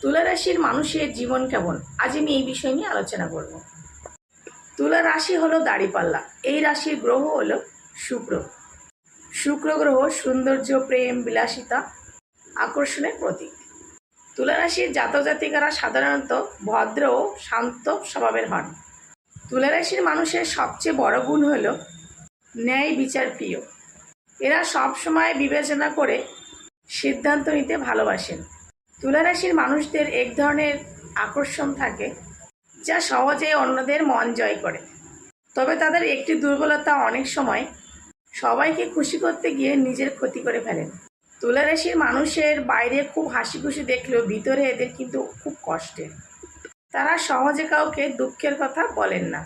তুলা রাশির মানুষের জীবন কেমন, আজ আমি এই বিষয় নিয়ে আলোচনা করব। তুলা রাশি হলো দাড়িপাল্লা। এই রাশির গ্রহ হলো শুক্র। শুক্র গ্রহ সৌন্দর্য, প্রেম, বিলাসিতা, আকর্ষণের প্রতীক। তুলা রাশির জাতক জাতিকারা সাধারণত ভদ্র ও শান্ত স্বভাবের হন। তুলা রাশির মানুষের সবচেয়ে বড় গুণ হলো ন্যায় বিচার প্রিয়। এরা সবসময় বিবেচনা করে সিদ্ধান্ত নিতে ভালোবাসেন। তুলা রাশির মানুষদের এক ধরনের আকর্ষণ থাকে যা সহজে অন্যদের মন জয় করে। তবে তাদের একটি দুর্বলতা, অনেক সময় সবাইকে খুশি করতে গিয়ে নিজের ক্ষতি করে ফেলেন। তুলা রাশির মানুষের বাইরে খুব হাসি খুশি দেখলেও ভিতরে এদের কিন্তু খুব কষ্টের। তারা সহজে কাউকে দুঃখের কথা বলেন না।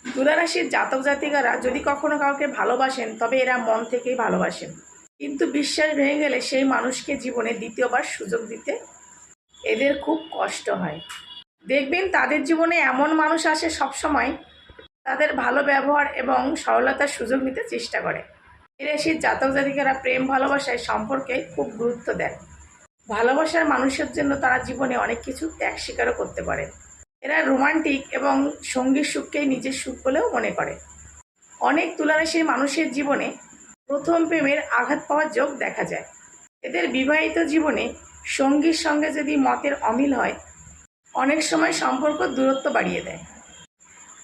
তুলা রাশির জাতক জাতিকারা যদি কখনো কাউকে ভালোবাসেন তবে এরা মন থেকেই ভালোবাসেন, কিন্তু বিশ্বাস ভেঙে গেলে সেই মানুষকে জীবনে দ্বিতীয়বার সুযোগ দিতে এদের খুব কষ্ট হয়। দেখবেন তাদের জীবনে এমন মানুষ আসে সবসময় তাদের ভালো ব্যবহার এবং সরলতার সুযোগ নিতে চেষ্টা করে। এই রাশির জাতক জাতিকারা প্রেম ভালোবাসায় সম্পর্কে খুব গুরুত্ব দেয়। ভালোবাসার মানুষের জন্য তারা জীবনে অনেক কিছু ত্যাগ স্বীকারও করতে পারে। এরা রোমান্টিক এবং সঙ্গীর সুখকেই নিজের সুখ বলেও মনে করে। অনেক তুলা রাশির মানুষের জীবনে প্রথম প্রেমের আঘাত পাওয়ার যোগ দেখা যায়। এদের বিবাহিত জীবনে সঙ্গীর সঙ্গে যদি মতের অমিল হয়, অনেক সময় সম্পর্ক দূরত্ব বাড়িয়ে দেয়।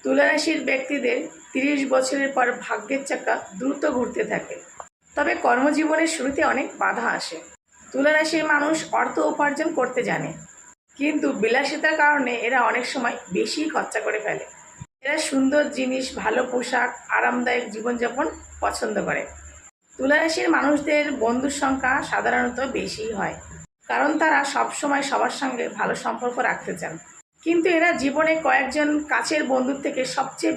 তুলা রাশির ব্যক্তিদের 30 বছরের পর ভাগ্যের চাকা দ্রুত ঘুরতে থাকে, তবে কর্মজীবনের শুরুতে অনেক বাধা আসে। তুলা রাশির মানুষ অর্থ উপার্জন করতে জানে, কিন্তু বিলাসিতার কারণে এরা অনেক সময় বেশি খরচা করে ফেলে। এরা সুন্দর জিনিস, ভালো পোশাক, আরামদায়ক জীবনযাপন পছন্দ করে। তুলা রাশির মানুষদের বন্ধুর সংখ্যা সাধারণত বেশিই হয়, কারণ তারা সবসময় সবার সঙ্গে ভালো সম্পর্ক রাখতে চান। কিন্তু এরা জীবনে কয়েকজন কাছের বন্ধুর থেকে সবচেয়ে